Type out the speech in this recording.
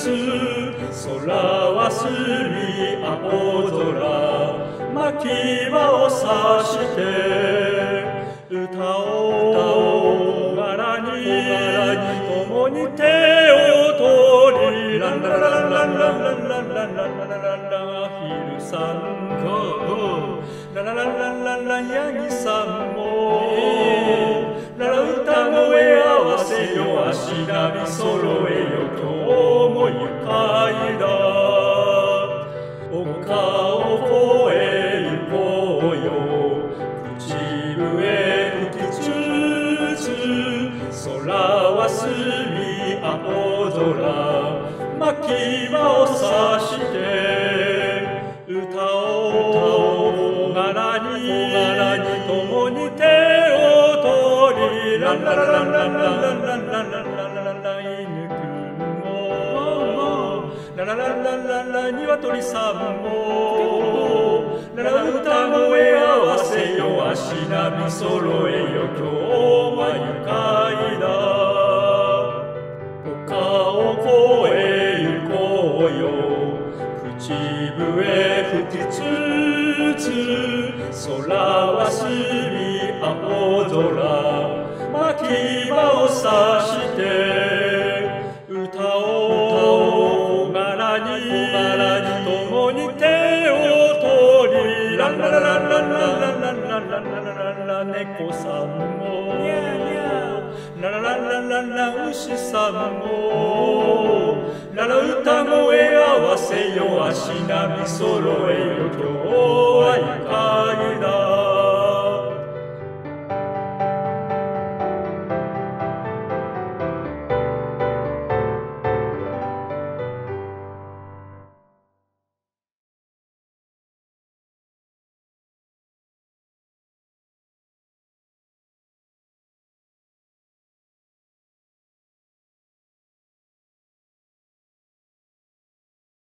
空は澄み青空牧場を指して歌おう柄に共に手を取りランララランランランランランランランランランラン昼さんごララランランランランヤギさんもララ歌声合わせよ足並み揃えよ今日も愉快だ丘を越え行こうよ口笛吹きつつ空は澄み青空牧場を指して歌おう柄に共に手を取りランララランランランランランランランランランラン犬くんもララランランランラン鶏さんもララ歌声合わせよ足並み揃えよ今日は愉快だ丘を越え行こうよ口笛吹きつつ空は澄み青空牧場を指して歌おう柄に共に手を取りランララランランランランランランランランランラン猫さんもララランランランラン牛さんもララ歌声合わせよ足並み揃えよ今日は愉快